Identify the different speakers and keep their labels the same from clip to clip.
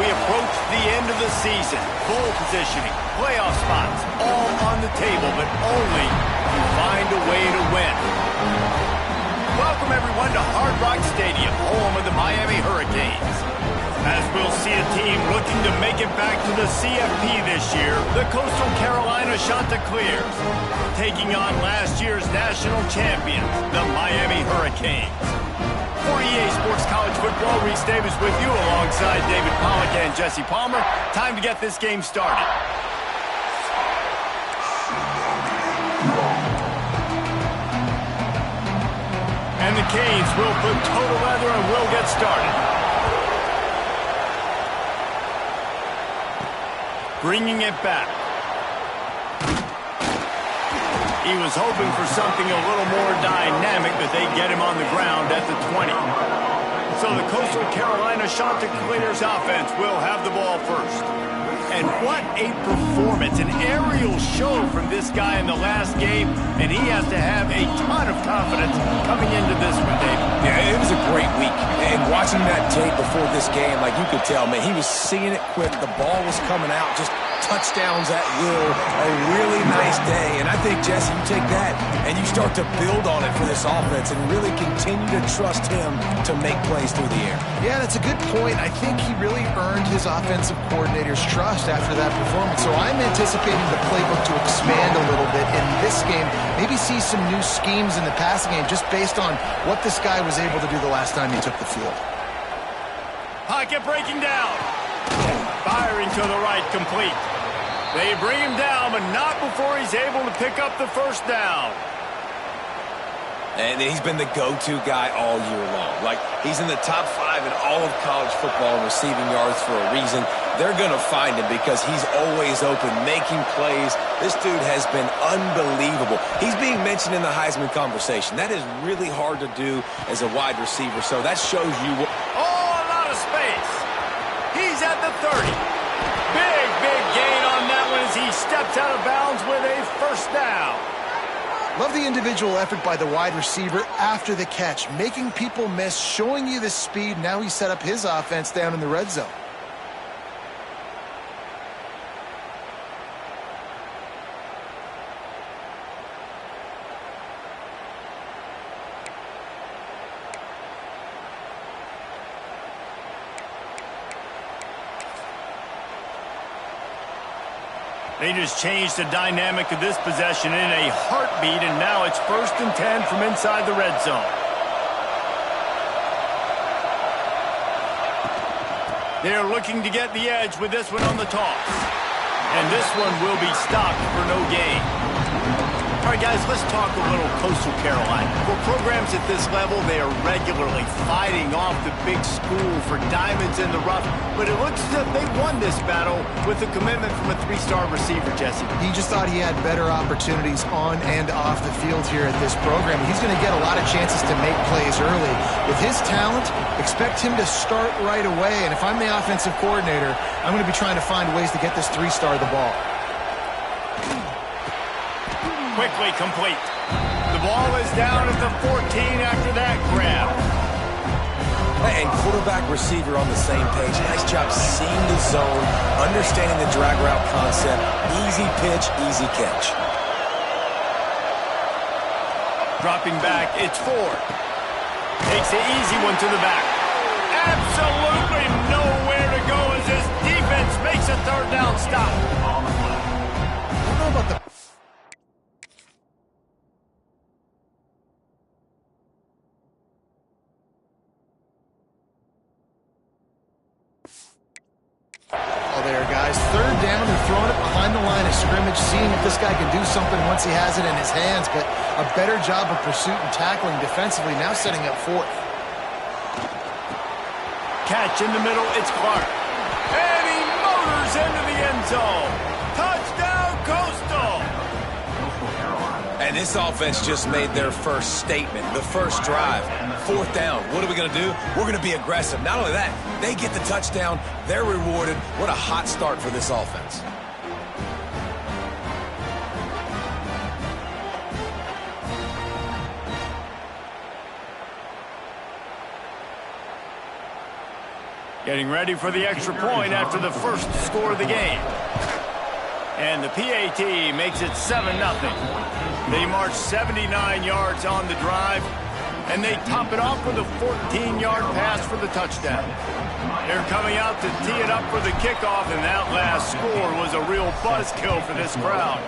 Speaker 1: we approach the end of the season. Goal positioning, playoff spots, all on the table, but only if you find a way to win. Welcome, everyone, to Hard Rock Stadium, home of the Miami Hurricanes. As we'll see a team looking to make it back to the CFP this year, the Coastal Carolina Chanticleers, taking on last year's national champions, the Miami Hurricanes. For EA Sports College Football, Reese Davis with you alongside David Pollack and Jesse Palmer. Time to get this game started. And the Canes will put total leather and will get started. Bringing it back. He was hoping for something a little more dynamic, but they get him on the ground at the 20. So the Coastal Carolina Chanticleers offense will have the ball first. And what a performance, an aerial show from this guy in the last game, and he has to have a ton of confidence coming into this one, David.
Speaker 2: Yeah, it was a great week. And watching that tape before this game, like you could tell, man, he was seeing it quick. The ball was coming out, just touchdowns at will. A really nice day. And I think, Jesse, you take that and you start to build on it for this offense and really continue to trust him to make plays through the air.
Speaker 3: Yeah, that's a good point. I think he really earned his offensive coordinator's trust after that performance. So I'm anticipating the playbook to expand a little bit in this game. Maybe see some new schemes in the passing game just based on what this guy was able to do the last time he took the field.
Speaker 1: Pocket breaking down. Firing to the right, complete. They bring him down, but not before he's able to pick up the first down.
Speaker 2: And he's been the go-to guy all year long. Like, he's in the top 5 in all of college football in receiving yards for a reason. They're going to find him because he's always open, making plays. This dude has been unbelievable. He's being mentioned in the Heisman conversation. That is really hard to do as a wide receiver, so that shows you what...
Speaker 1: Oh, a lot of space. He's at the 30. Big gain on that one as he steps out of bounds with a first down.
Speaker 3: Love the individual effort by the wide receiver after the catch, making people miss, showing you the speed. Now he set up his offense down in the red zone.
Speaker 1: They just changed the dynamic of this possession in a heartbeat, and now it's 1st and 10 from inside the red zone. They're looking to get the edge with this one on the toss. And this one will be stopped for no gain. All right, guys, let's talk a little Coastal Carolina. For programs at this level, they are regularly fighting off the big school for diamonds in the rough, but it looks as if they won this battle with a commitment from a 3-star receiver, Jesse.
Speaker 3: He just thought he had better opportunities on and off the field here at this program. He's going to get a lot of chances to make plays early. With his talent, expect him to start right away, and if I'm the offensive coordinator, I'm going to be trying to find ways to get this 3-star the ball.
Speaker 1: Quickly complete. The ball is down at the 14 after that grab.
Speaker 2: And quarterback receiver on the same page. Nice job seeing the zone, understanding the drag route concept. Easy pitch, easy catch.
Speaker 1: Dropping back, it's Ford. Takes the easy one to the back. Absolutely nowhere to go as this defense makes a 3rd down stop.
Speaker 3: I don't know about the... there, guys. 3rd down, they're throwing it behind the line of scrimmage, seeing if this guy can do something once he has it in his hands, but a better job of pursuit and tackling defensively, now setting up 4th.
Speaker 1: Catch in the middle, it's Clark. And he motors into the end zone. Touchdown, Coastal!
Speaker 2: And this offense just made their first statement, the first drive. 4th down. What are we going to do? We're going to be aggressive. Not only that, they get the touchdown. They're rewarded. What a hot start for this offense.
Speaker 1: Getting ready for the extra point after the first score of the game. And the PAT makes it 7-0. They march 79 yards on the drive, and they top it off with a 14-yard pass for the touchdown. They're coming out to tee it up for the kickoff, and that last score was a real buzzkill for this crowd.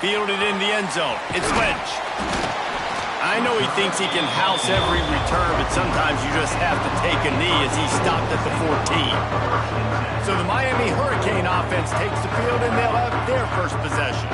Speaker 1: Fielded in the end zone. It's Lynch. I know he thinks he can house every return, but sometimes you just have to take a knee as he stopped at the 14. So the Miami Hurricane offense takes the field, and they'll have their first possession.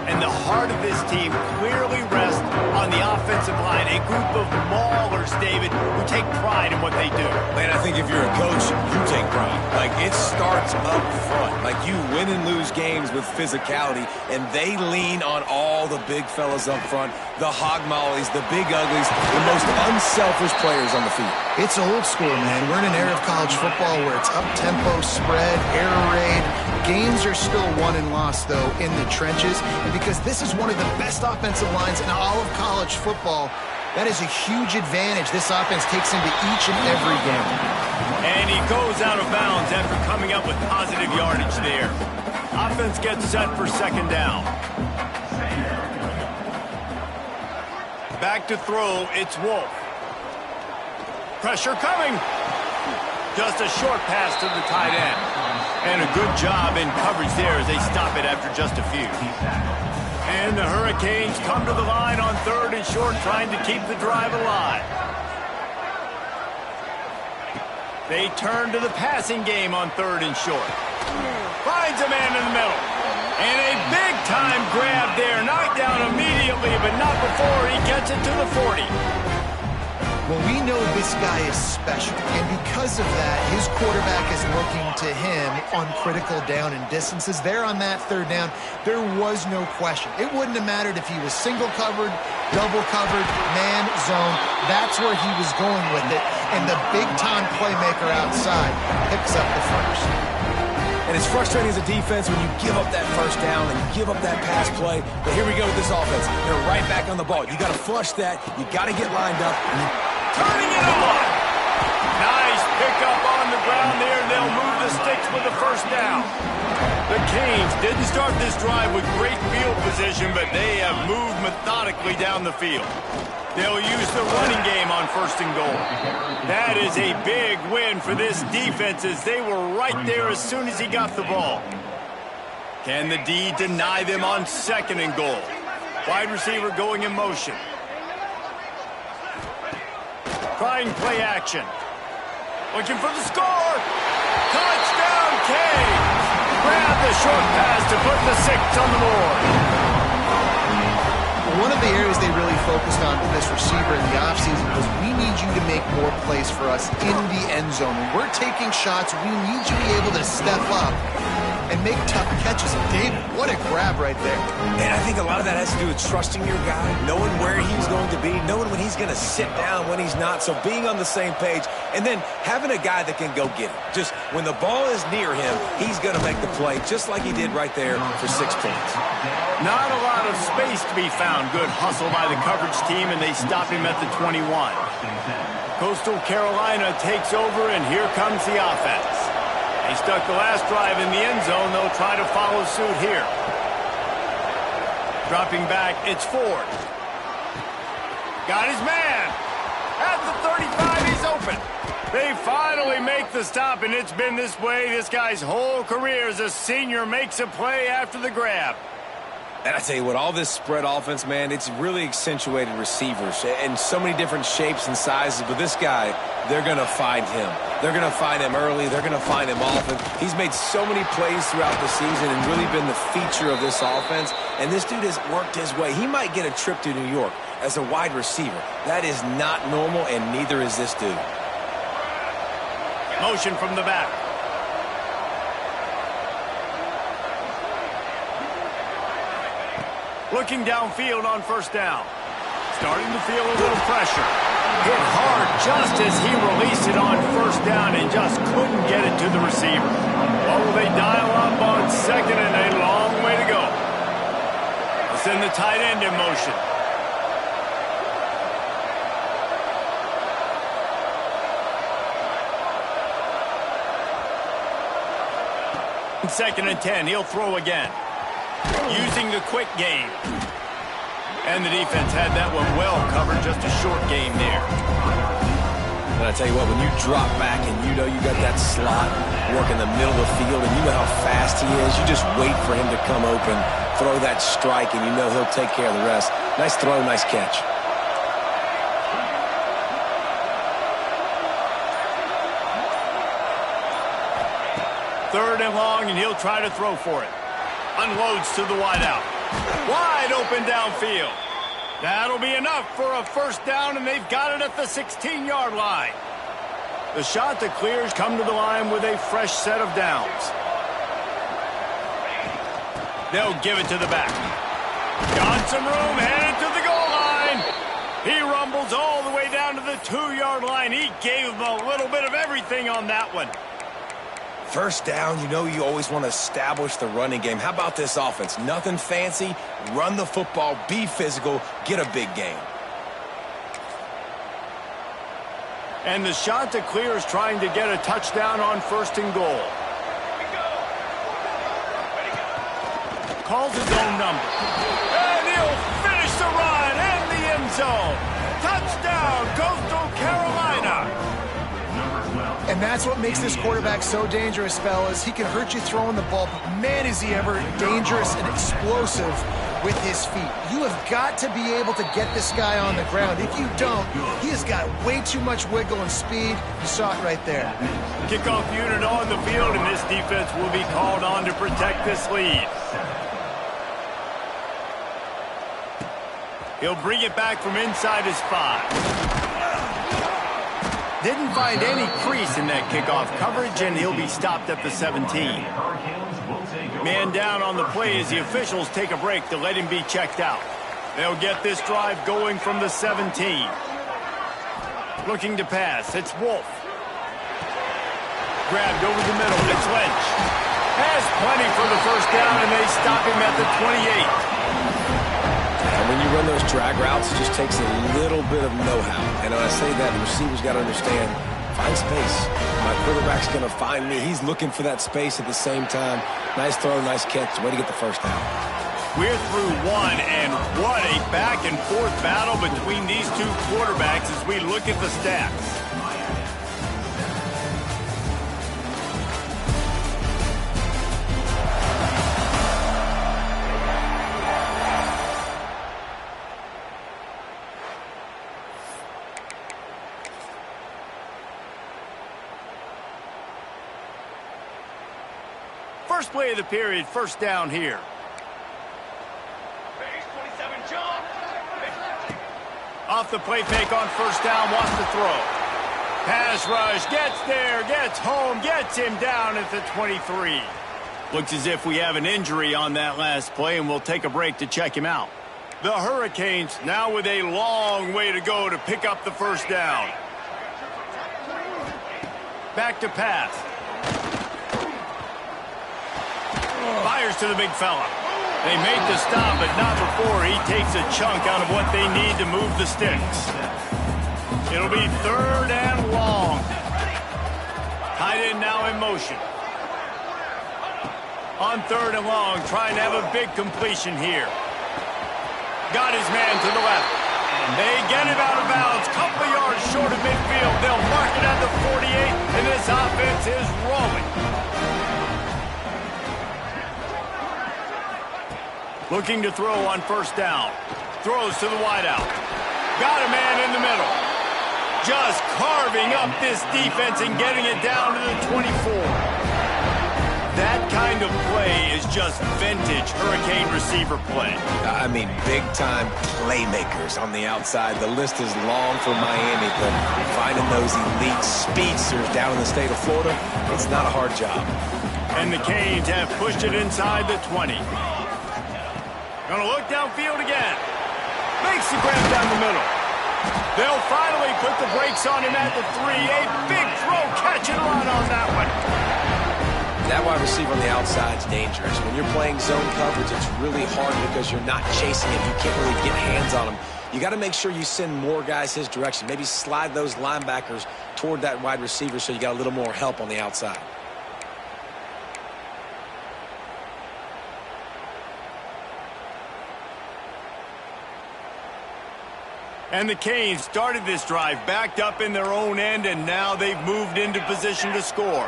Speaker 1: And the heart of this team clearly rests on the offensive line, a group of maulers, David, who take pride in what they do.
Speaker 2: Man, I think if you're a coach, you take pride. Like, it starts up front. Like, you win and lose games with physicality, and they lean on all the big fellas up front, the hog mollies, the big uglies, the most unselfish players on the field.
Speaker 3: It's old school, man. We're in an era of college football where it's up-tempo, spread, air raid. Games are still won and lost, though, in the trenches. And because this is one of the best offensive lines in all of college football, that is a huge advantage this offense takes into each and every game.
Speaker 1: And he goes out of bounds after coming up with positive yardage there. Offense gets set for second down. Back to throw, it's Wolf. Pressure coming. Just a short pass to the tight end. And a good job in coverage there as they stop it after just a few. And the Hurricanes come to the line on third and short, trying to keep the drive alive. They turn to the passing game on third and short. Finds a man in the middle. And a big-time grab there. Knocked down immediately, but not before he gets it to the 40.
Speaker 3: Well, we know this guy is special, and because of that, his quarterback is looking to him on critical down and distances. There on that third down, there was no question. It wouldn't have mattered if he was single covered, double covered, man, zone. That's where he was going with it, and the big-time playmaker outside picks up the first.
Speaker 2: And it's frustrating as a defense when you give up that first down and you give up that pass play. But here we go with this offense. They're right back on the ball. You got to flush that. You got to get lined up. And then
Speaker 1: turning it on. Nice pickup on the ground there. They'll move the sticks with the first down. The Canes didn't start this drive with great field position, but they have moved methodically down the field. They'll use the running game on first and goal. That is a big win for this defense as they were right there as soon as he got the ball. Can the D deny them on second and goal? Wide receiver going in motion. Trying play action. Looking for the score. Touchdown, Canes. Grab the short pass to put the 6 on the board.
Speaker 3: One of the areas they really focused on with this receiver in the offseason was we need you to make more plays for us in the end zone. When we're taking shots, we need you to be able to step up and make tough catches. And David, what a grab right there.
Speaker 2: And I think a lot of that has to do with trusting your guy, knowing where he's going to be, knowing when he's going to sit down, when he's not. So being on the same page, and then having a guy that can go get it. Just when the ball is near him, he's going to make the play, just like he did right there for 6 points.
Speaker 1: Not a lot of space to be found. Good hustle by the coverage team, and they stop him at the 21. Coastal Carolina takes over, and here comes the offense. They stuck the last drive in the end zone. They'll try to follow suit here. Dropping back, it's Ford. Got his man. At the 35, he's open. They finally make the stop, and it's been this way this guy's whole career as a senior makes a play after the grab.
Speaker 2: And I tell you what, all this spread offense, man, it's really accentuated receivers in so many different shapes and sizes. But this guy, they're going to find him. They're going to find him early. They're going to find him often. He's made so many plays throughout the season and really been the feature of this offense. And this dude has worked his way. He might get a trip to New York as a wide receiver. That is not normal, and neither is this dude.
Speaker 1: Motion from the back. Looking downfield on first down. Starting to feel a little pressure. Hit hard just as he released it on first down and just couldn't get it to the receiver. Oh, they dial up on second and a long way to go. They'll send the tight end in motion. 2nd and 10. He'll throw again. Using the quick game. And the defense had that one well covered. Just a short game there.
Speaker 2: And I tell you what, when you drop back and you know you got that slot work in the middle of the field and you know how fast he is, you just wait for him to come open, throw that strike, and you know he'll take care of the rest. Nice throw, nice catch.
Speaker 1: Third and long, and he'll try to throw for it. Unloads to the wideout. Wide open downfield. That'll be enough for a first down, and they've got it at the 16-yard line. The shot that clears come to the line with a fresh set of downs. They'll give it to the back. Got some room, headed to the goal line. He rumbles all the way down to the 2-yard line. He gave him a little bit of everything on that one.
Speaker 2: First down, you know you always want to establish the running game. How about this offense? Nothing fancy. Run the football, be physical, get a big gain.
Speaker 1: And the shot to clear is trying to get a touchdown on 1st and goal. Calls his own number. And he'll finish the run in the end zone. Touchdown, Coastal Carolina.
Speaker 3: And that's what makes this quarterback so dangerous, fellas. He can hurt you throwing the ball, but man, is he ever dangerous and explosive with his feet. You have got to be able to get this guy on the ground. If you don't, he has got way too much wiggle and speed. You saw it right there.
Speaker 1: Kickoff unit on the field, and this defense will be called on to protect this lead. He'll bring it back from inside his 5. Didn't find any crease in that kickoff coverage, and he'll be stopped at the 17. Man down on the play as the officials take a break to let him be checked out. They'll get this drive going from the 17. Looking to pass, it's Wolf. Grabbed over the middle, it's Lynch. Has plenty for the first down, and they stop him at the 28.
Speaker 2: And when you run those drag routes, it just takes a little bit of know-how. And when I say that, the receiver's got to understand, find space. My quarterback's going to find me. He's looking for that space at the same time. Nice throw, nice catch. Way to get the first down.
Speaker 1: We're through one, and what a back-and-forth battle between these two quarterbacks as we look at the stats. First play of the period, first down here. Off the play fake on first down, wants to throw. Pass rush, gets there, gets home, gets him down at the 23. Looks as if we have an injury on that last play, and we'll take a break to check him out. The Hurricanes now with a long way to go to pick up the first down. Back to pass. Fires to the big fella. They make the stop, but not before he takes a chunk out of what they need to move the sticks. It'll be 3rd and long. Tight end now in motion. On 3rd and long, trying to have a big completion here. Got his man to the left. They get him out of bounds. Couple yards short of midfield. They'll mark it at the 48, and this offense is rolling. Looking to throw on first down. Throws to the wideout. Got a man in the middle. Just carving up this defense and getting it down to the 24. That kind of play is just vintage Hurricane receiver play.
Speaker 2: I mean, big-time playmakers on the outside. The list is long for Miami, but finding those elite speedsters down in the state of Florida, it's not a hard job.
Speaker 1: And the Canes have pushed it inside the 20. Gonna look downfield again. Makes the grab down the middle. They'll finally put the brakes on him at the 3. A big throw, catch and run on that one.
Speaker 2: That wide receiver on the outside is dangerous. When you're playing zone coverage, it's really hard because you're not chasing him. You can't really get hands on him. You got to make sure you send more guys his direction. Maybe slide those linebackers toward that wide receiver so you got a little more help on the outside.
Speaker 1: And the Canes started this drive backed up in their own end, and now they've moved into position to score.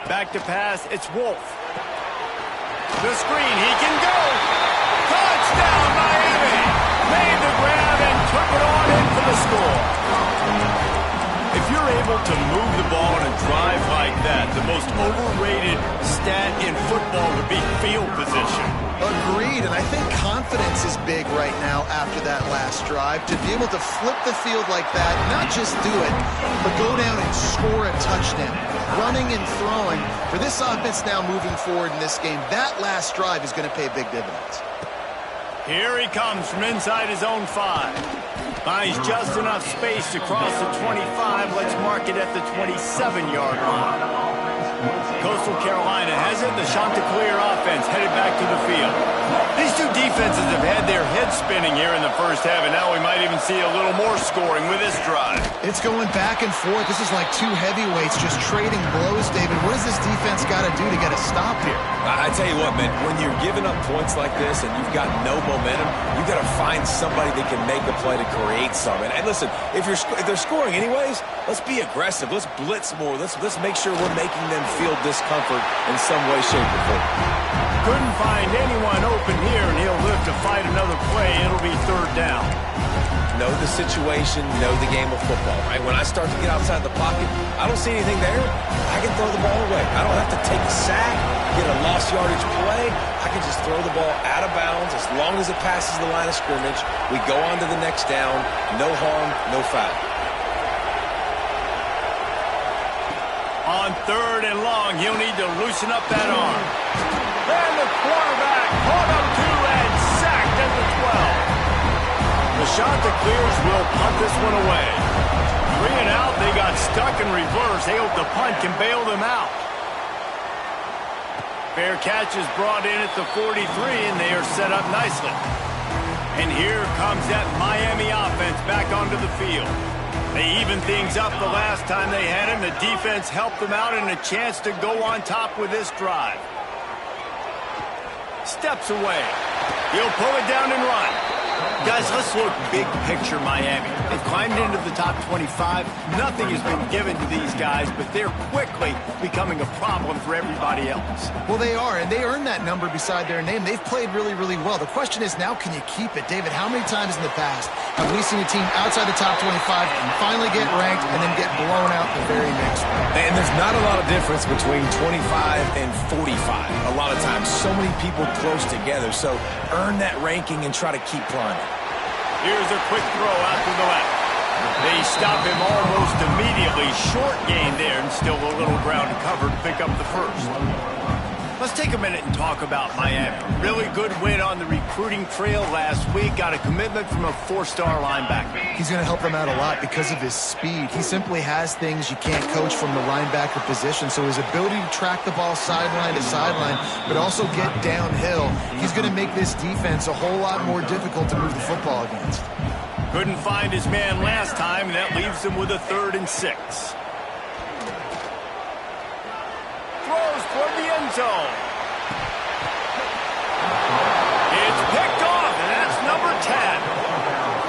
Speaker 1: Back to pass, it's Wolf. The screen, he can go. Touchdown, Miami. Made the grab and took it on in for the score. If you're able to move the ball in a drive like that, the most overrated stat in football would be field position.
Speaker 3: Agreed, and I think confidence is big right now after that last drive. To be able to flip the field like that, not just do it, but go down and score a touchdown. Running and throwing. For this offense now moving forward in this game, that last drive is going to pay big dividends.
Speaker 1: Here he comes from inside his own 5. Finds just enough space to cross the 25. Let's mark it at the 27-yard line. Coastal Carolina has it. The Chanticleer offense headed back to the field. These two defenses have had their heads spinning here in the first half, and now we might even see a little more scoring with this drive.
Speaker 3: It's going back and forth. This is like two heavyweights just trading blows, David. What does this defense got to do to get a stop here?
Speaker 2: I tell you what, man, when you're giving up points like this and you've got no momentum, you've got to find somebody that can make a play to create something. And listen, if they're scoring anyways, let's be aggressive. Let's blitz more. Let's make sure we're making them feel discomfort in some way, shape, or form.
Speaker 1: Couldn't find anyone open here, and he'll live to fight another play. It'll be 3rd down.
Speaker 2: Know the situation, know the game of football, right? When I start to get outside the pocket, I don't see anything there, I can throw the ball away. I don't have to take a sack, get a lost yardage play. I can just throw the ball out of bounds as long as it passes the line of scrimmage. We go on to the next down. No harm, no foul.
Speaker 1: On 3rd and long, he'll need to loosen up that arm. And the quarterback caught up to and sacked at the 12. The Chanticleers will punt this one away. 3 and out, they got stuck in reverse. They hope the punt can bail them out. Fair catch is brought in at the 43, and they are set up nicely. And here comes that Miami offense back onto the field. They evened things up the last time they had him. The defense helped them out and a chance to go on top with this drive. Steps away. He'll pull it down and run. Guys, let's look big picture Miami. They've climbed into the top 25. Nothing has been given to these guys, but they're quickly becoming a problem for everybody else.
Speaker 3: Well, they are, and they earned that number beside their name. They've played really, really well. The question is now, can you keep it? David, how many times in the past have we seen a team outside the top 25 and finally get ranked and then get blown out the very next one?
Speaker 2: And there's not a lot of difference between 25 and 45. A lot of times, so many people close together. So earn that ranking and try to keep climbing.
Speaker 1: Here's a quick throw out to the left. They stop him almost immediately. Short gain there, and still a little ground covered to pick up the first. Let's take a minute and talk about Miami. Really good win on the recruiting trail last week. Got a commitment from a 4-star linebacker.
Speaker 3: He's going to help them out a lot because of his speed. He simply has things you can't coach from the linebacker position. So his ability to track the ball sideline to sideline, but also get downhill, he's going to make this defense a whole lot more difficult to move the football against.
Speaker 1: Couldn't find his man last time, and that leaves him with a 3rd and 6. Throws toward the end zone. It's picked off, and that's number 10.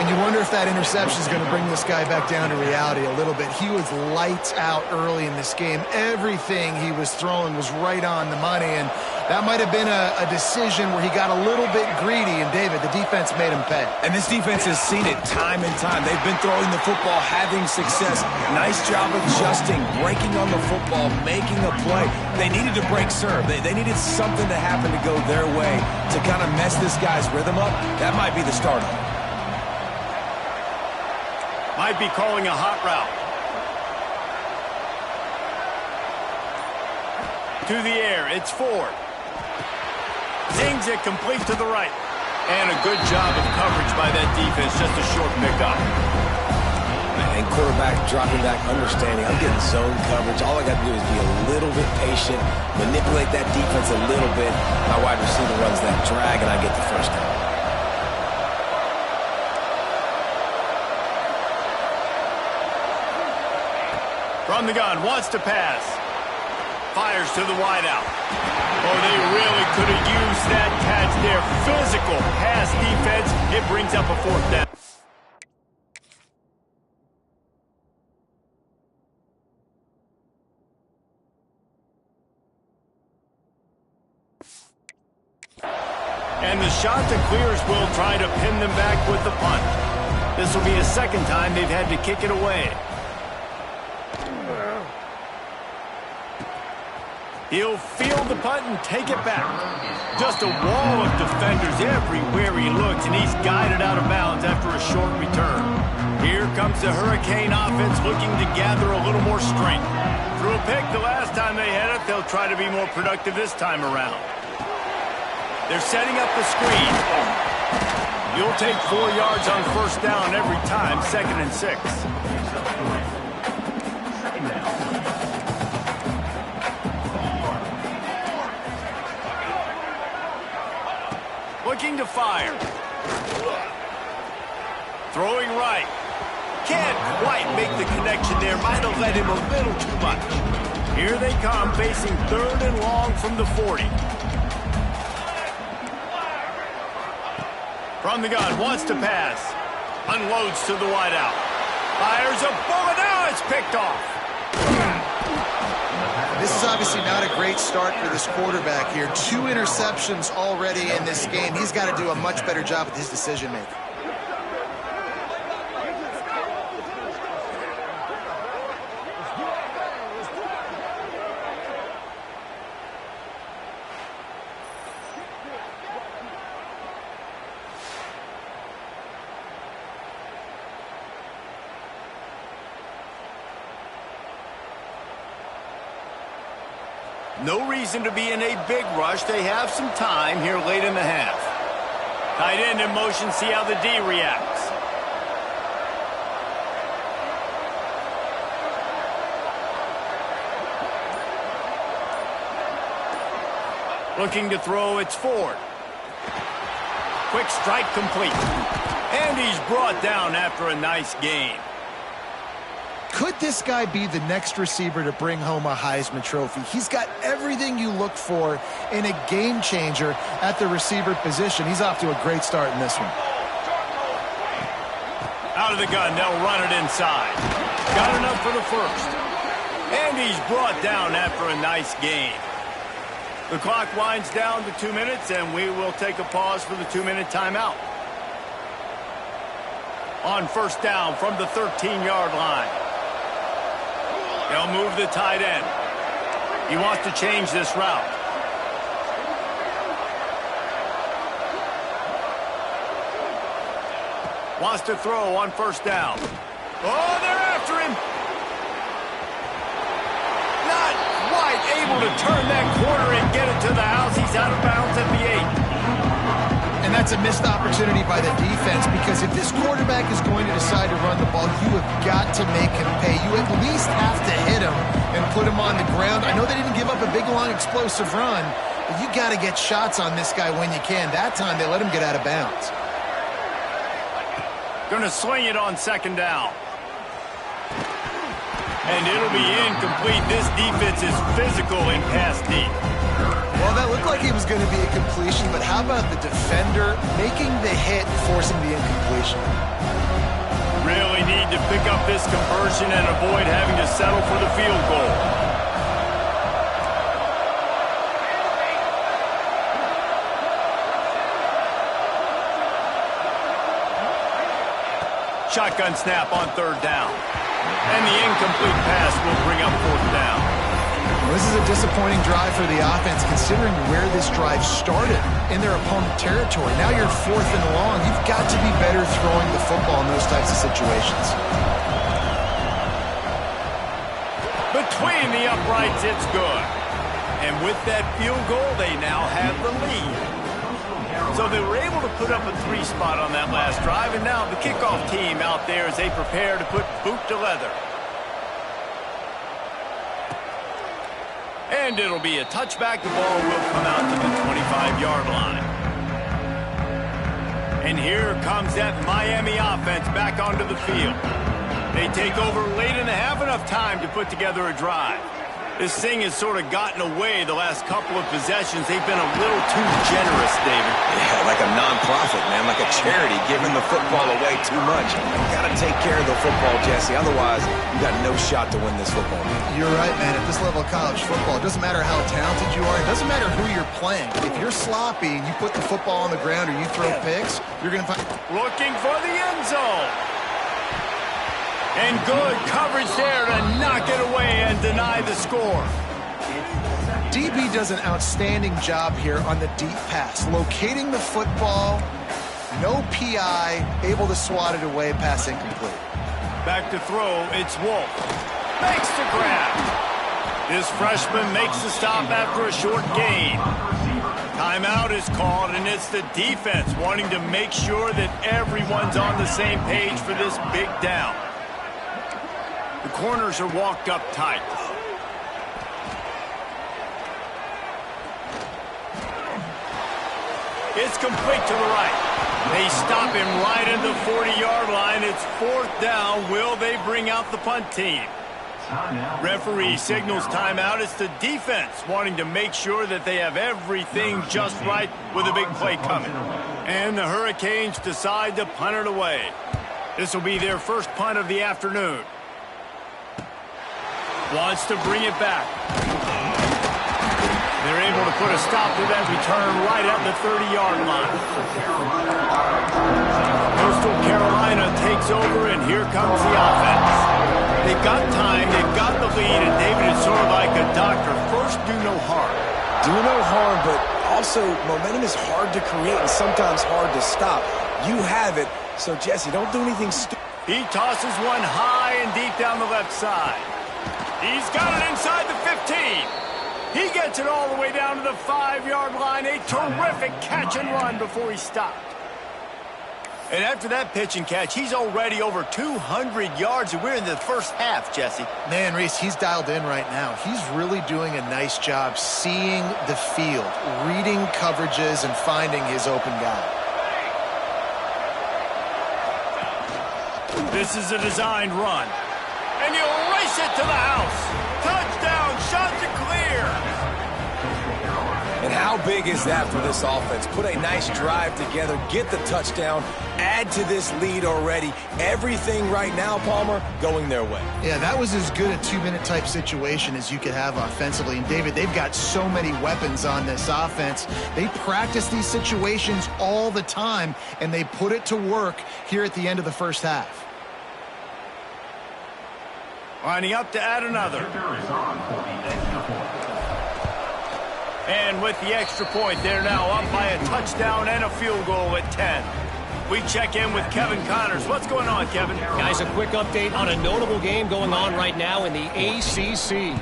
Speaker 3: And you wonder if that interception is going to bring this guy back down to reality a little bit. He was lights out early in this game. Everything he was throwing was right on the money, and that might have been a decision where he got a little bit greedy, and David, the defense made him pay.
Speaker 2: And this defense has seen it time and time. They've been throwing the football, having success. Nice job adjusting, breaking on the football, making a play. They needed to break serve. They needed something to happen to go their way to kind of mess this guy's rhythm up. That might be the start of it.
Speaker 1: Might be calling a hot route. To the air, it's Ford. Zings it complete to the right. And a good job of coverage by that defense, just a short pickup.
Speaker 2: And quarterback dropping back, understanding, I'm getting zone coverage. All I got to do is be a little bit patient, manipulate that defense a little bit. My wide receiver runs that drag, and I get the first down.
Speaker 1: From the gun, wants to pass. Fires to the wideout. Oh, they really could have used that catch there. Physical pass defense. It brings up a 4th down. And the shot that clears will try to pin them back with the punt. This will be a second time they've had to kick it away. He'll field the punt and take it back. Just a wall of defenders everywhere he looks, and he's guided out of bounds after a short return. Here comes the Hurricane offense looking to gather a little more strength. Threw a pick the last time they had it. They'll try to be more productive this time around. They're setting up the screen. You'll take 4 yards on first down every time, 2nd and 6. Looking to fire. Throwing right. Can't quite make the connection there. Might have led him a little too much. Here they come, facing 3rd and long from the 40. From the gun, wants to pass. Unloads to the wideout. Fires a bullet. Now it's picked off.
Speaker 3: This is obviously not a great start for this quarterback here. 2 interceptions already in this game. He's got to do a much better job with his decision-making.
Speaker 1: No reason to be in a big rush. They have some time here late in the half. Tight end in motion, see how the D reacts. Looking to throw, it's Ford. Quick strike complete. And he's brought down after a nice gain.
Speaker 3: Could this guy be the next receiver to bring home a Heisman Trophy? He's got everything you look for in a game changer at the receiver position. He's off to a great start in this one.
Speaker 1: Out of the gun, they'll run it inside. Got enough for the first. And he's brought down after a nice gain. The clock winds down to 2 minutes, and we will take a pause for the 2-minute timeout. On first down from the 13-yard line. They'll move the tight end. He wants to change this route. Wants to throw on first down. Oh, they're after him. Not quite able to turn that corner and get it to the house. He's out of bounds at the 8.
Speaker 3: And that's a missed opportunity by the defense, because if this quarterback is going to decide to run the ball, you have got to make him pay. You at least have to hit him and put him on the ground. I know they didn't give up a big, long, explosive run, but you got to get shots on this guy when you can. That time, they let him get out of bounds.
Speaker 1: Going to swing it on second down. And it'll be incomplete. This defense is physical in pass deep.
Speaker 3: Well, that looked like it was going to be a completion, but how about the defender making the hit, forcing the incompletion?
Speaker 1: Really need to pick up this conversion and avoid having to settle for the field goal. Shotgun snap on third down. And the incomplete pass will bring up fourth down.
Speaker 3: Well, this is a disappointing drive for the offense, considering where this drive started in their opponent territory. Now you're 4th and long. You've got to be better throwing the football in those types of situations.
Speaker 1: Between the uprights, it's good. And with that field goal, they now have the lead. So they were able to put up a 3 spot on that last drive, and now the kickoff team out there as they prepare to put boot to leather. And it'll be a touchback. The ball will come out to the 25-yard line. And here comes that Miami offense back onto the field. They take over late in the half, enough time to put together a drive. This thing has sort of gotten away the last couple of possessions. They've been a little too generous, David.
Speaker 2: Yeah, like a non-profit, man, like a charity, giving the football away too much. You got to take care of the football, Jesse. Otherwise, you got no shot to win this football game.
Speaker 3: You're right, man. At this level of college football, it doesn't matter how talented you are. It doesn't matter who you're playing. If you're sloppy and you put the football on the ground or you throw picks, you're going to find...
Speaker 1: Looking for the end zone. And good coverage there to knock it away and deny the score.
Speaker 3: DB does an outstanding job here on the deep pass. Locating the football, no PI, able to swat it away, pass incomplete.
Speaker 1: Back to throw, it's Wolf. Makes the grab. This freshman makes the stop after a short gain. Timeout is called, and it's the defense wanting to make sure that everyone's on the same page for this big down. The corners are walked up tight. It's complete to the right. They stop him right at the 40-yard line. It's 4th down. Will they bring out the punt team? Referee signals timeout. It's the defense wanting to make sure that they have everything just right with a big play coming. And the Hurricanes decide to punt it away. This will be their first punt of the afternoon. Wants to bring it back. They're able to put a stop to that return right at the 30-yard line. Coastal Carolina takes over, and here comes the offense. They've got time, they've got the lead, and David is sort of like a doctor. First, do no harm.
Speaker 2: Do no harm, but also momentum is hard to create and sometimes hard to stop. You have it, so Jesse, don't do anything stupid.
Speaker 1: He tosses one high and deep down the left side. He's got it inside the 15. He gets it all the way down to the 5-yard line. A terrific catch and run before he stopped. And after that pitch and catch, he's already over 200 yards, and we're in the first half, Jesse.
Speaker 3: Man, Reese, he's dialed in right now. He's really doing a nice job seeing the field, reading coverages, and finding his open guy.
Speaker 1: This is a designed run. And you race it to the house. Touchdown, shots are clear.
Speaker 2: And how big is that for this offense? Put a nice drive together, get the touchdown, add to this lead already. Everything right now, Palmer, going their way.
Speaker 3: Yeah, that was as good a 2-minute type situation as you could have offensively. And, David, they've got so many weapons on this offense. They practice these situations all the time, and they put it to work here at the end of the first half.
Speaker 1: Lining up to add another. And with the extra point, they're now up by a touchdown and a field goal at 10. We check in with Kevin Connors. What's going on, Kevin?
Speaker 4: Guys, a quick update on a notable game going on right now in the ACC.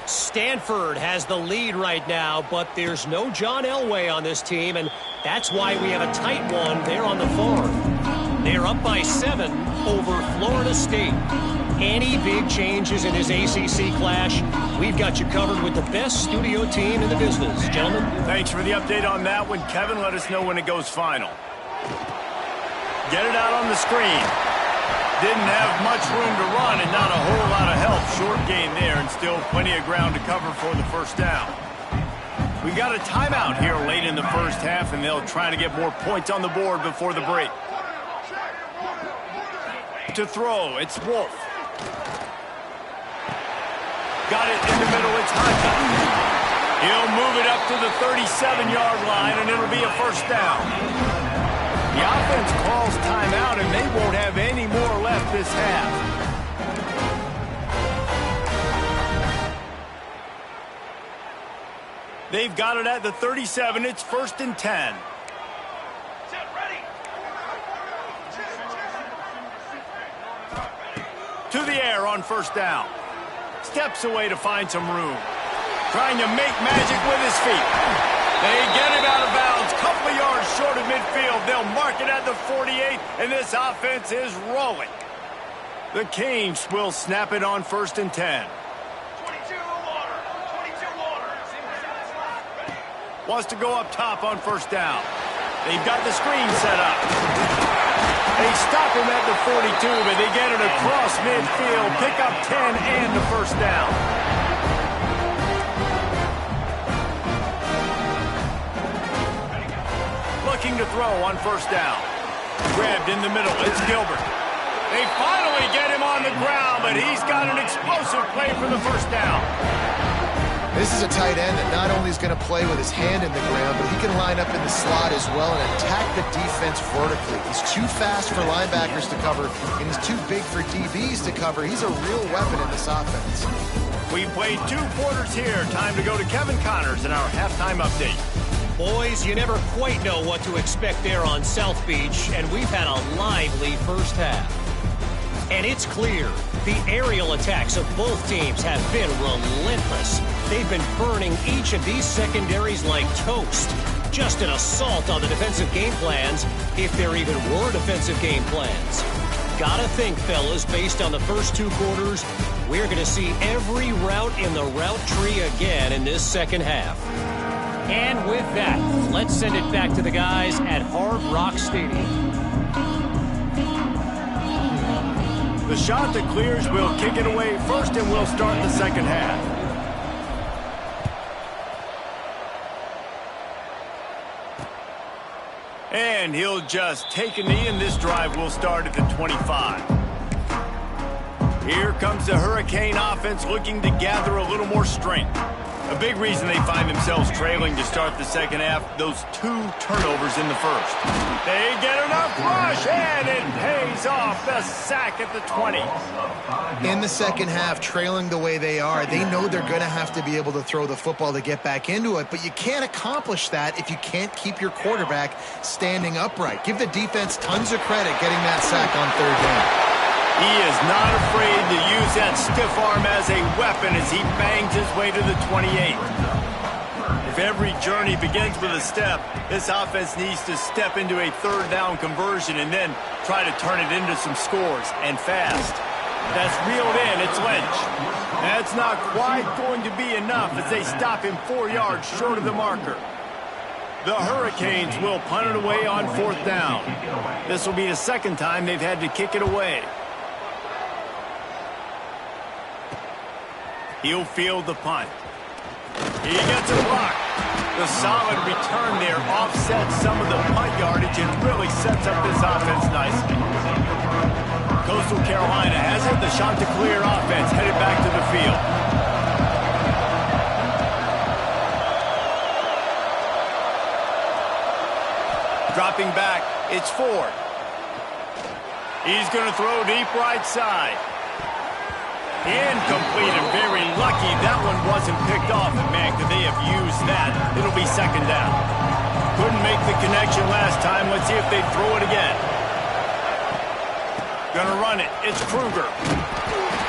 Speaker 4: Stanford has the lead right now, but there's no John Elway on this team, and that's why we have a tight one there on the farm. They're up by 7 over Florida State. Any big changes in this ACC clash, we've got you covered with the best studio team in the business. Gentlemen.
Speaker 1: Thanks for the update on that one, Kevin. Let us know when it goes final. Get it out on the screen. Didn't have much room to run and not a whole lot of help. Short gain there and still plenty of ground to cover for the first down. We got a timeout here late in the first half, and they'll try to get more points on the board before the break. To throw, it's Wolf. Got it in the middle, it's Hunter. He'll move it up to the 37-yard line, and it'll be a first down. The offense calls timeout, and they won't have any more left this half. They've got it at the 37. It's 1st and 10. To the air on first down. Steps away to find some room. Trying to make magic with his feet. They get it out of bounds. Couple of yards short of midfield. They'll mark it at the 48, and this offense is rolling. The Canes will snap it on 1st and 10. Wants to go up top on first down. They've got the screen set up. They stop him at the 42, but they get it across midfield. Pick up 10 and the first down. looking to throw on first down. Grabbed in the middle. It's Gilbert. They finally get him on the ground, but he's got an explosive play for the first down.
Speaker 3: This is a tight end that not only is going to play with his hand in the ground, but he can line up in the slot as well and attack the defense vertically. He's too fast for linebackers to cover, and he's too big for DBs to cover. He's a real weapon in this offense.
Speaker 1: We played 2 quarters here. Time to go to Kevin Connors in our halftime update.
Speaker 4: Boys, you never quite know what to expect there on South Beach, and we've had a lively first half. And it's clear, the aerial attacks of both teams have been relentless. They've been burning each of these secondaries like toast. Just an assault on the defensive game plans, if there even were defensive game plans. Gotta think, fellas, based on the first 2 quarters, we're going to see every route in the route tree again in this second half. And with that, let's send it back to the guys at Hard Rock Stadium.
Speaker 1: The shot that clears will kick it away first, and we'll start the second half. And he'll just take a knee, and this drive will start at the 25. Here comes the Hurricane offense looking to gather a little more strength. A big reason they find themselves trailing to start the second half, those 2 turnovers in the first. They get enough rush, and it pays off. The sack at the 20.
Speaker 3: In the second half, trailing the way they are, they know they're going to have to be able to throw the football to get back into it, but you can't accomplish that if you can't keep your quarterback standing upright. Give the defense tons of credit getting that sack on third down.
Speaker 1: He is not afraid to use that stiff arm as a weapon as he bangs his way to the 28. If every journey begins with a step, this offense needs to step into a third down conversion and then try to turn it into some scores, and fast. That's reeled in. It's Lynch. That's not quite going to be enough as they stop him 4 yards short of the marker. The Hurricanes will punt it away on fourth down. This will be the second time they've had to kick it away. He'll field the punt. He gets a block. The solid return there offsets some of the punt yardage and really sets up this offense nicely. Coastal Carolina has it. The Chanticleer offense headed back to the field. Dropping back, it's Ford. He's going to throw deep right side. Incomplete, and very lucky that one wasn't picked off. And man, could they have used that? It'll be second down. Couldn't make the connection last time. Let's see if they throw it again. Gonna run it. It's Kruger.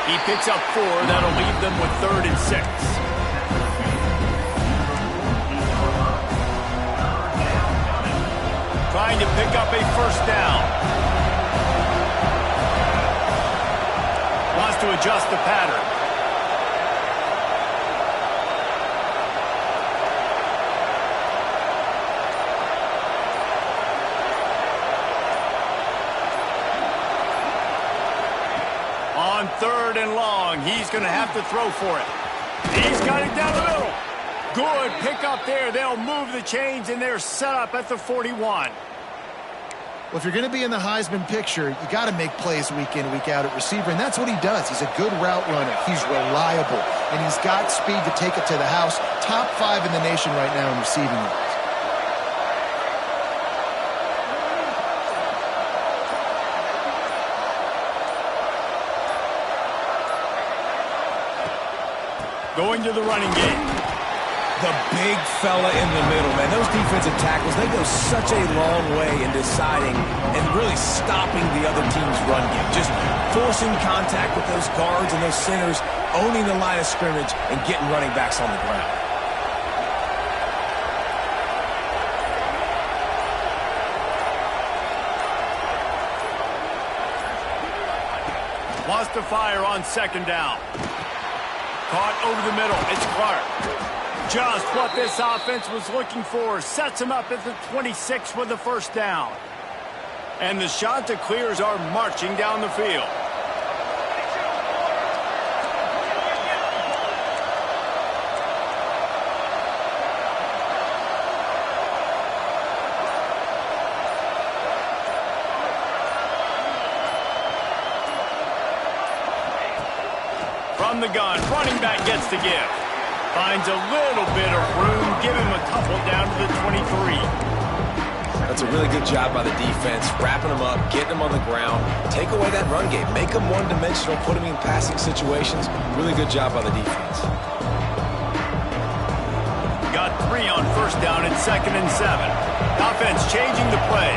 Speaker 1: He picks up 4. That'll leave them with 3rd and 6. Trying to pick up a first down. Wants to adjust the pattern. On 3rd and long, he's going to have to throw for it. He's got it down the middle. Good pickup there. They'll move the chains, and they're set up at the 41.
Speaker 3: Well, if you're going to be in the Heisman picture, you got to make plays week in, week out at receiver, and that's what he does. He's a good route runner. He's reliable, and he's got speed to take it to the house. Top 5 in the nation right now in receiving yards.
Speaker 1: Going to the running game.
Speaker 2: The big fella in the middle, man. Those defensive tackles, they go such a long way in deciding and really stopping the other team's run game. Just forcing contact with those guards and those centers, owning the line of scrimmage, and getting running backs on the ground.
Speaker 1: Wants to fire on second down. Caught over the middle. It's Clark. Just what this offense was looking for. Sets him up at the 26 with the first down. And the Chanticleers are marching down the field. From the gun, running back gets the give. Finds a little bit of room, give him a couple down to the 23.
Speaker 2: That's a really good job by the defense, wrapping them up, getting them on the ground, take away that run game, make them one-dimensional, put them in passing situations. Really good job by the defense.
Speaker 1: Got 3 on first down and 2nd and 7. Offense changing the play.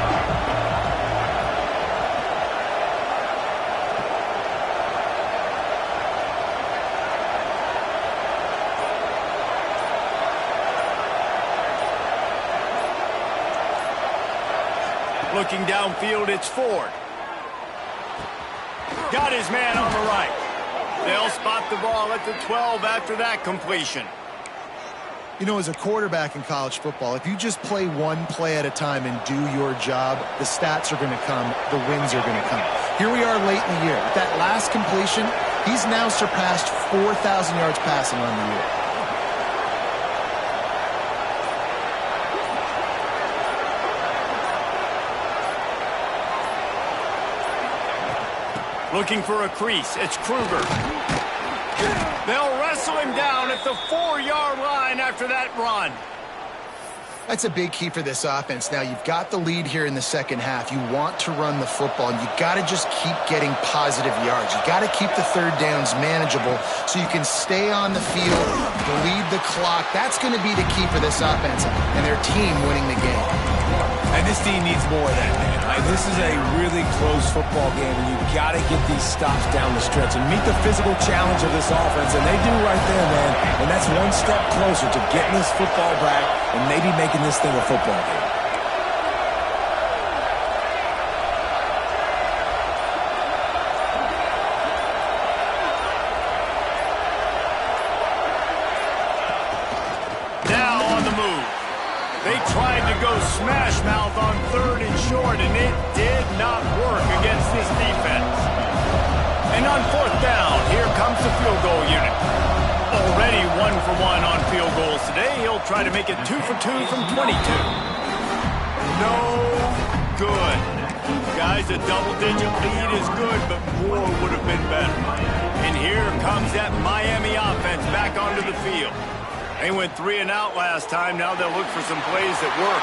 Speaker 1: Looking downfield, it's Ford. Got his man on the right. They'll spot the ball at the 12 after that completion.
Speaker 3: You know, as a quarterback in college football, if you just play one play at a time and do your job, the stats are going to come, the wins are going to come. Here we are late in the year. With that last completion, he's now surpassed 4,000 yards passing on the year.
Speaker 1: Looking for a crease. It's Kruger. They'll wrestle him down at the 4-yard line after that run.
Speaker 3: That's a big key for this offense. Now, you've got the lead here in the second half. You want to run the football, and you got to just keep getting positive yards. You got to keep the third downs manageable so you can stay on the field, bleed the clock. That's going to be the key for this offense and their team winning the game.
Speaker 2: And this team needs more of that, man. This is a really close football game, and you've got to get these stops down the stretch and meet the physical challenge of this offense, and they do right there, man. And that's one step closer to getting this football back and maybe making this thing a football game.
Speaker 1: Now on the move. They tried to go smash mouth on 3rd and short, and it did not work against this defense. And on 4th down, here comes the field goal unit. Already 1 for 1 on field goals today. He'll try to make it 2 for 2 from 22. No good. Guys, a double-digit lead is good, but more would have been better. And here comes that Miami offense back onto the field. They went 3 and out last time. Now they'll look for some plays that work.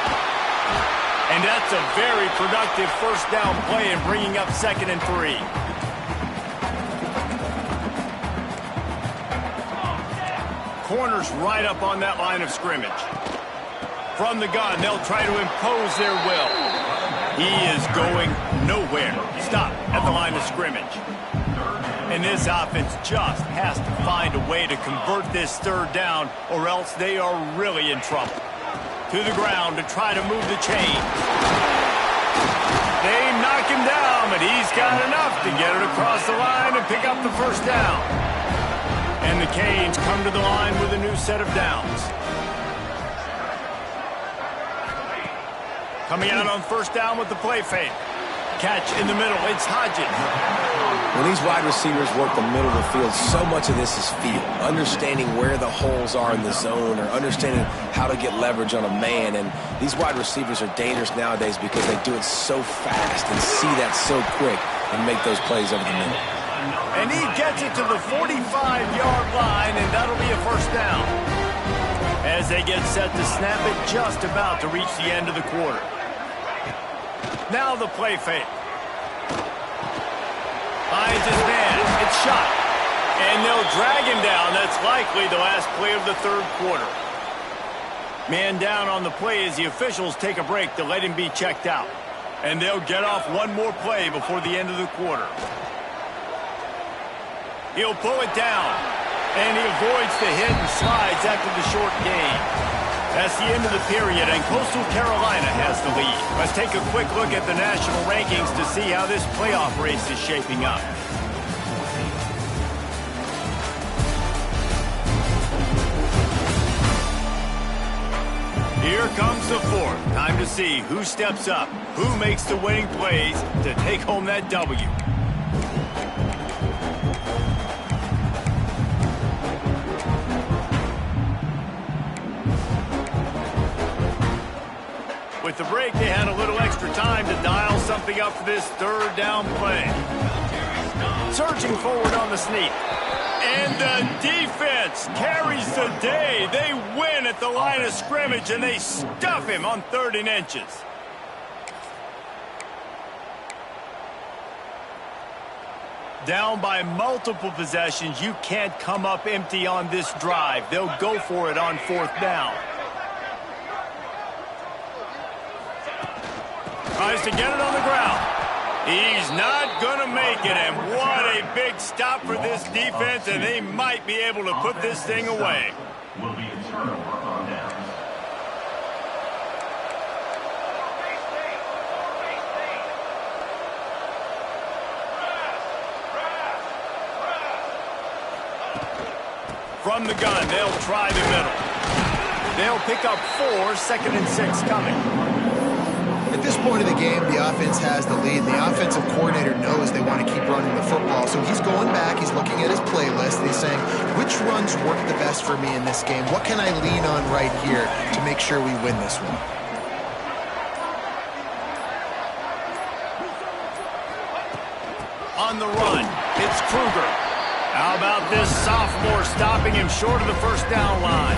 Speaker 1: And that's a very productive first down play and bringing up 2nd and 3. Corners right up on that line of scrimmage. From the gun, they'll try to impose their will. He is going nowhere. Stop at the line of scrimmage. And this offense just has to find a way to convert this 3rd down, or else they are really in trouble. To the ground to try to move the chain. They knock him down, but he's got enough to get it across the line and pick up the first down. And the Canes come to the line with a new set of downs. Coming out on first down with the play fake. Catch in the middle. It's Hodges.
Speaker 2: When these wide receivers work the middle of the field, so much of this is feel. Understanding where the holes are in the zone or understanding how to get leverage on a man. And these wide receivers are dangerous nowadays because they do it so fast and see that so quick and make those plays over the middle.
Speaker 1: And he gets it to the 45-yard line, and that'll be a first down. As they get set to snap it, just about to reach the end of the quarter. Now the play fake. Finds his man. It's shot. And they'll drag him down. That's likely the last play of the 3rd quarter. Man down on the play as the officials take a break to let him be checked out. And they'll get off one more play before the end of the quarter. He'll pull it down. And he avoids the hit and slides after the short gain. That's the end of the period, and Coastal Carolina has the lead. Let's take a quick look at the national rankings to see how this playoff race is shaping up. Here comes the 4th. Time to see who steps up, who makes the winning plays to take home that W. With the break, they had a little extra time to dial something up for this 3rd down play. Surging forward on the sneak. And the defense carries the day. They win at the line of scrimmage, and they stuff him on 3rd and inches. Down by multiple possessions, you can't come up empty on this drive. They'll go for it on 4th down. Tries to get it on the ground. He's not going to make it, and what a big stop for this defense, and they might be able to put this thing away.
Speaker 5: Will be a turnover on down.
Speaker 1: From the gun, they'll try the middle. They'll pick up 4, 2nd and 6 coming.
Speaker 3: At this point of the game, the offense has the lead. The offensive coordinator knows they want to keep running the football. So he's going back, he's looking at his playlist, and he's saying, which runs work the best for me in this game? What can I lean on right here to make sure we win this one?
Speaker 1: On the run, it's Kruger. How about this sophomore stopping him short of the 1st down line?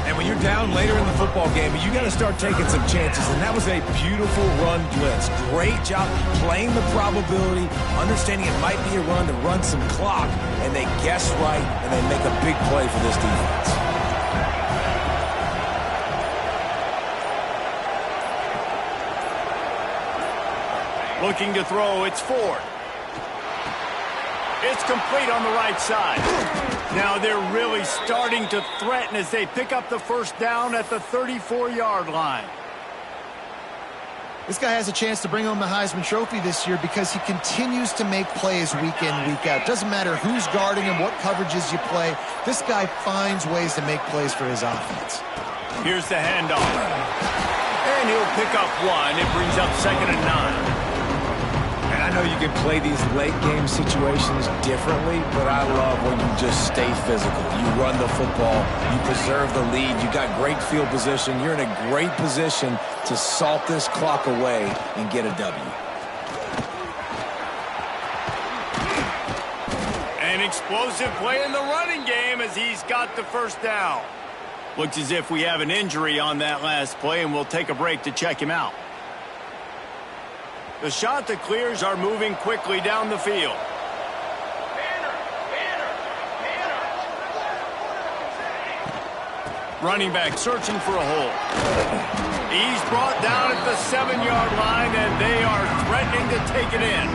Speaker 2: And when you're down later in the football game, you got to start taking some chances. And that was a beautiful run blitz. Great job playing the probability, understanding it might be a run to run some clock. And they guess right, and they make a big play for this defense.
Speaker 1: Looking to throw, it's Ford. It's complete on the right side. Now they're really starting to threaten as they pick up the 1st down at the 34-yard line.
Speaker 3: This guy has a chance to bring home the Heisman Trophy this year because he continues to make plays week in, week out. Doesn't matter who's guarding him, what coverages you play. This guy finds ways to make plays for his offense.
Speaker 1: Here's the handoff. And he'll pick up 1. It brings up 2nd and 9.
Speaker 2: And I know you can play these late-game situations differently, but I love when you just stay physical. You run the football, you preserve the lead, you got great field position. You're in a great position to salt this clock away and get a W.
Speaker 1: An explosive play in the running game as he's got the 1st down. Looks as if we have an injury on that last play, and we'll take a break to check him out. The shot that clears are moving quickly down the field. Running back searching for a hole. He's brought down at the 7-yard line, and they are threatening to take it in.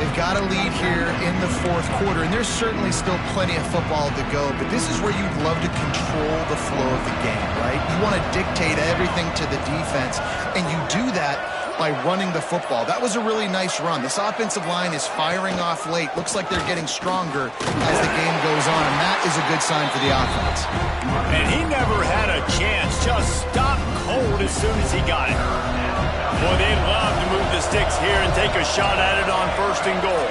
Speaker 3: They've got a lead here in the 4th quarter, and there's certainly still plenty of football to go, but this is where you'd love to control the flow of the game, right? You want to dictate everything to the defense, and you do that by running the football. That was a really nice run. This offensive line is firing off late. Looks like they're getting stronger as the game goes on, and that is a good sign for the offense.
Speaker 1: And he never had a chance. Just stopped cold as soon as he got it. Boy, they'd love to move the sticks here and take a shot at it on 1st and goal.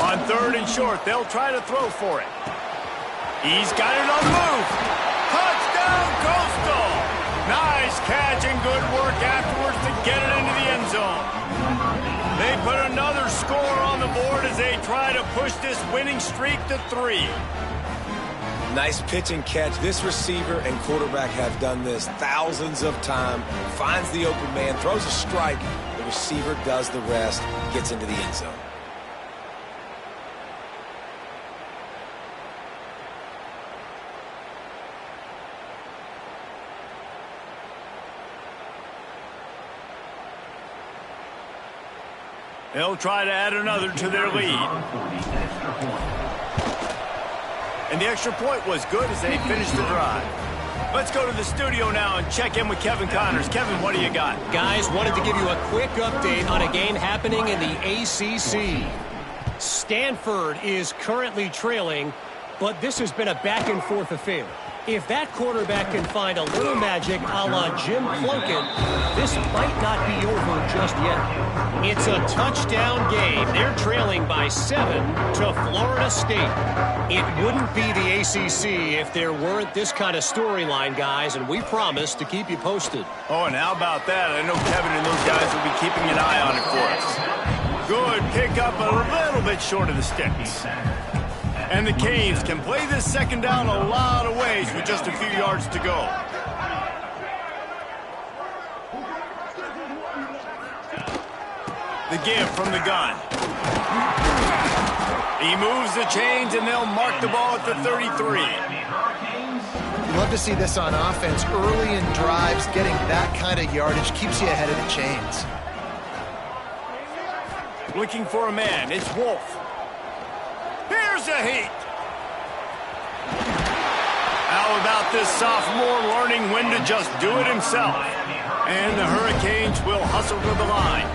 Speaker 1: On 3rd and short, they'll try to throw for it. He's got it on the move. Touchdown, Coastal! Nice catch and good work afterwards to get it into the end zone. They put another score on the board as they try to push this winning streak to 3.
Speaker 2: Nice pitch and catch. This receiver and quarterback have done this thousands of times. Finds the open man, throws a strike. The receiver does the rest, gets into the end zone.
Speaker 1: They'll try to add another to their lead. And the extra point was good as they finished the drive. Let's go to the studio now and check in with Kevin Connors. Kevin, what do you got?
Speaker 4: Guys, wanted to give you a quick update on a game happening in the ACC. Stanford is currently trailing, but this has been a back-and-forth affair. If that quarterback can find a little magic a la Jim Plunkett, this might not be over just yet. It's a touchdown game. They're trailing by 7 to Florida State. It wouldn't be the ACC if there weren't this kind of storyline, guys, and we promise to keep you posted.
Speaker 1: Oh, and how about that? I know Kevin and those guys will be keeping an eye on it for us. Good pick up, a little bit short of the sticks. And the Canes can play this second down a lot of ways with just a few yards to go. The give from the gun. He moves the chains, and they'll mark the ball at the 33.
Speaker 3: You love to see this on offense. Early in drives, getting that kind of yardage keeps you ahead of the chains.
Speaker 1: Looking for a man. It's Wolf. Here's a heat. How about this sophomore learning when to just do it himself? And the Hurricanes will hustle to the line.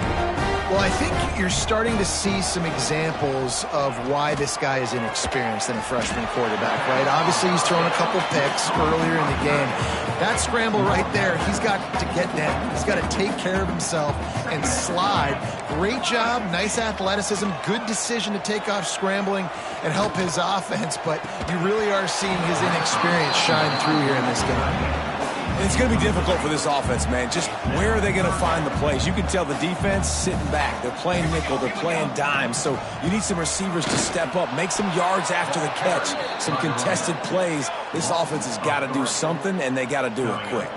Speaker 3: Well, I think you're starting to see some examples of why this guy is inexperienced in a freshman quarterback, right? Obviously, he's thrown a couple picks earlier in the game. That scramble right there, he's got to get down. He's got to take care of himself and slide. Great job, nice athleticism, good decision to take off scrambling and help his offense, but you really are seeing his inexperience shine through here in this game.
Speaker 2: And it's going to be difficult for this offense, man. Just where are they going to find the plays? You can tell the defense sitting back. They're playing nickel. They're playing dime. So you need some receivers to step up, make some yards after the catch, some contested plays. This offense has got to do something, and they got to do it quick.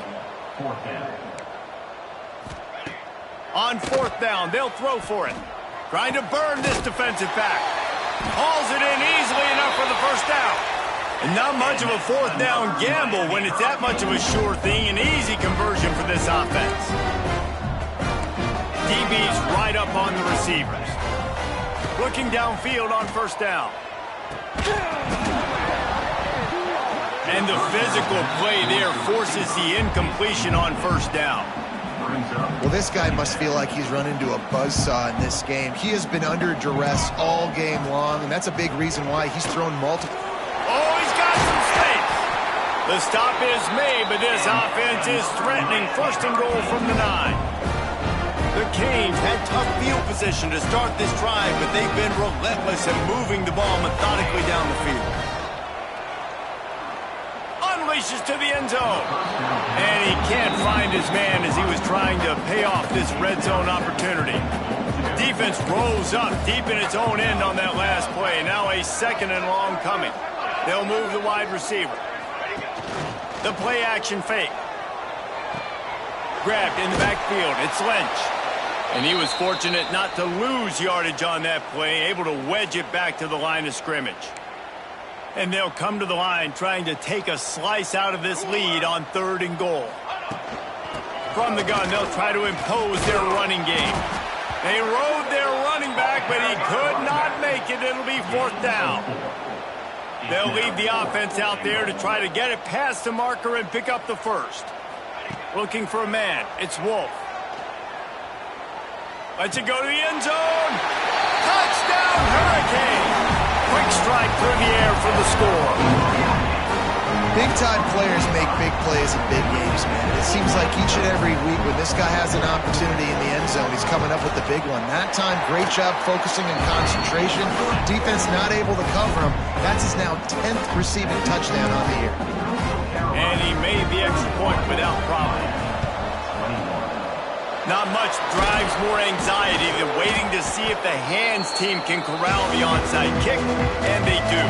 Speaker 1: On fourth down, they'll throw for it. Trying to burn this defensive back. Hauls it in easily enough for the first down. And not much of a fourth down gamble when it's that much of a sure thing. An easy conversion for this offense. DB's right up on the receivers. Looking downfield on first down. And the physical play there forces the incompletion on first down.
Speaker 3: Well, this guy must feel like he's run into a buzzsaw in this game. He has been under duress all game long, and that's a big reason why he's thrown multiple.
Speaker 1: Oh, he's got some space. The stop is made, but this offense is threatening first and goal from the 9. The Canes had tough field position to start this drive, but they've been relentless in moving the ball methodically down the field. Unleashes to the end zone. And he can't find his man as he was trying to pay off this red zone opportunity. Defense rolls up deep in its own end on that last play. Now a second and long coming. They'll move the wide receiver. The play action fake. Grabbed in the backfield. It's Lynch. And he was fortunate not to lose yardage on that play, able to wedge it back to the line of scrimmage. And they'll come to the line trying to take a slice out of this lead on third and goal. From the gun, they'll try to impose their running game. They rode their running back, but he could not make it. It'll be fourth down. They'll leave the offense out there to try to get it past the marker and pick up the first. Looking for a man. It's Wolf. Lets it go to the end zone. Touchdown, Hurricane. Quick strike through the air for the score.
Speaker 3: Big-time players make big plays in big games, man. It seems like each and every week when this guy has an opportunity in the end zone, he's coming up with the big one. That time, great job focusing and concentration. Defense not able to cover him. That's his now 10th receiving touchdown on the year.
Speaker 1: And he made the extra point without problem. Not much drives more anxiety than waiting to see if the hands team can corral the onside kick, and they do.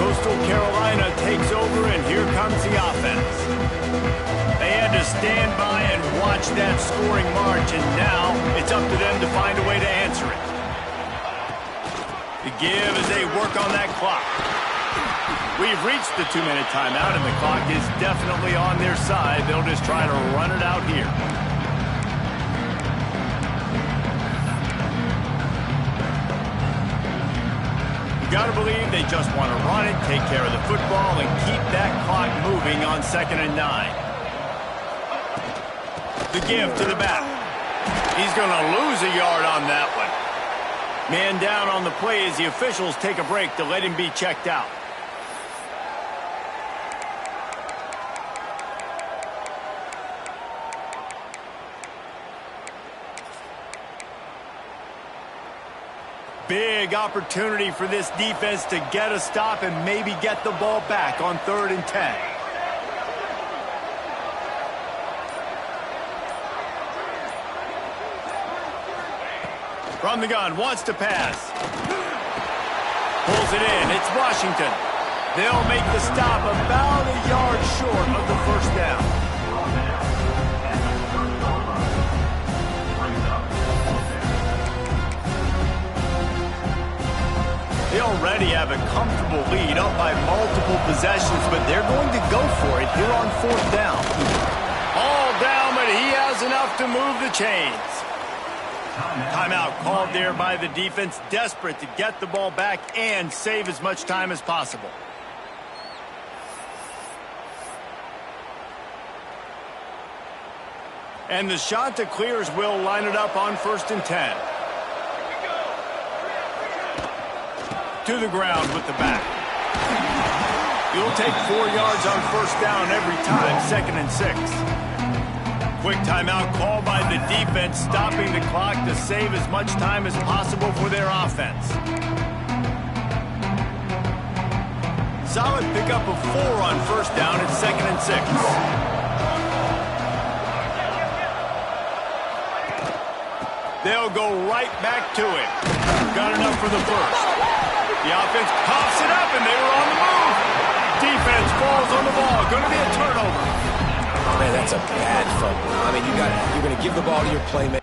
Speaker 1: Coastal Carolina takes over, and here comes the offense. They had to stand by and watch that scoring march, and now it's up to them to find a way to answer it. The give as they work on that clock. We've reached the 2-minute timeout, and the clock is definitely on their side. They'll just try to run it out here. You got to believe they just want to run it, take care of the football, and keep that clock moving on 2nd and 9. The give to the back. He's going to lose a yard on that one. Man down on the play as the officials take a break to let him be checked out. big opportunity for this defense to get a stop and maybe get the ball back on 3rd and 10. From the gun, wants to pass. Pulls it in. It's Washington. They'll make the stop about a yard short of the first down. They already have a comfortable lead up by multiple possessions, but they're going to go for it here on 4th down. All down, but he has enough to move the chains. Timeout called there by the defense, desperate to get the ball back and save as much time as possible. And the shot to clears will line it up on 1st and 10. To the ground with the back. You'll take 4 yards on 1st down every time, 2nd and 6. Quick timeout called by the defense, stopping the clock to save as much time as possible for their offense. Solid pickup of 4 on 1st down at 2nd and 6. They'll go right back to it. Got enough for the first. The offense pops it up, and they were on the move. Defense falls on the ball. Going to be a turnover.
Speaker 2: Man, that's a bad fumble. I mean, you're going to give the ball to your playmaker.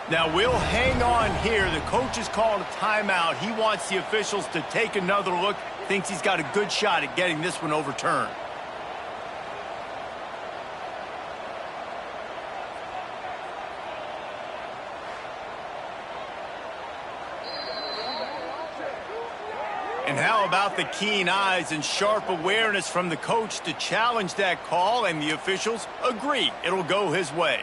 Speaker 1: Now, we'll hang on here. The coach has called a timeout. He wants the officials to take another look. Thinks he's got a good shot at getting this one overturned. And how about the keen eyes and sharp awareness from the coach to challenge that call, and the officials agree it'll go his way.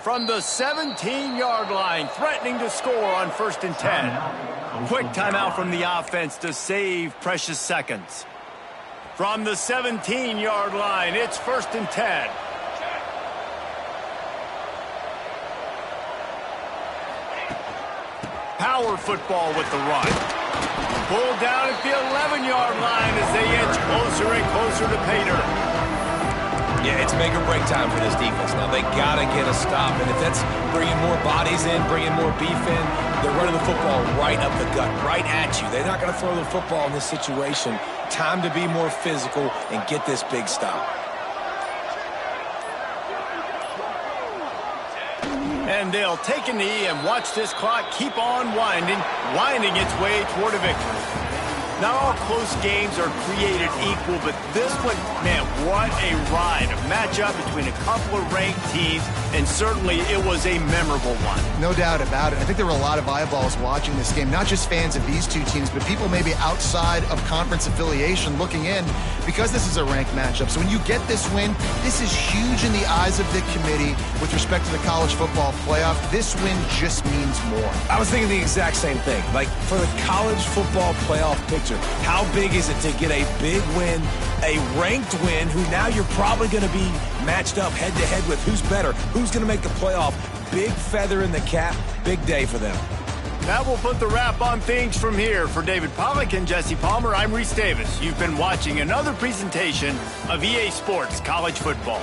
Speaker 1: From the 17-yard line, threatening to score on 1st and 10. Quick timeout from the offense to save precious seconds. From the 17-yard line, it's 1st and 10. Power football with the run. Pulled down at the 11-yard line as they inch closer and closer to pay dirt.
Speaker 2: Yeah, it's make or break time for this defense now. They got to get a stop, and if that's bringing more bodies in, bringing more beef in, they're running the football right up the gut, right at you. They're not going to throw the football in this situation. Time to be more physical and get this big stop.
Speaker 1: And they'll take a knee and watch this clock keep on winding its way toward a victory. Not all close games are created equal, but this one, man, what a ride. A matchup between a couple of ranked teams, and certainly it was a memorable one.
Speaker 3: No doubt about it. I think there were a lot of eyeballs watching this game, not just fans of these two teams, but people maybe outside of conference affiliation looking in, because this is a ranked matchup. So when you get this win, this is huge in the eyes of the committee with respect to the college football playoff. This win just means more.
Speaker 2: I was thinking the exact same thing. Like, for the college football playoff picture, how big is it to get a big win, a ranked win, who now you're probably going to be matched up head-to-head with who's better, who's going to make the playoff. Big feather in the cap, big day for them.
Speaker 1: That will put the wrap on things from here. For David Pollack and Jesse Palmer, I'm Reese Davis. You've been watching another presentation of EA Sports College Football.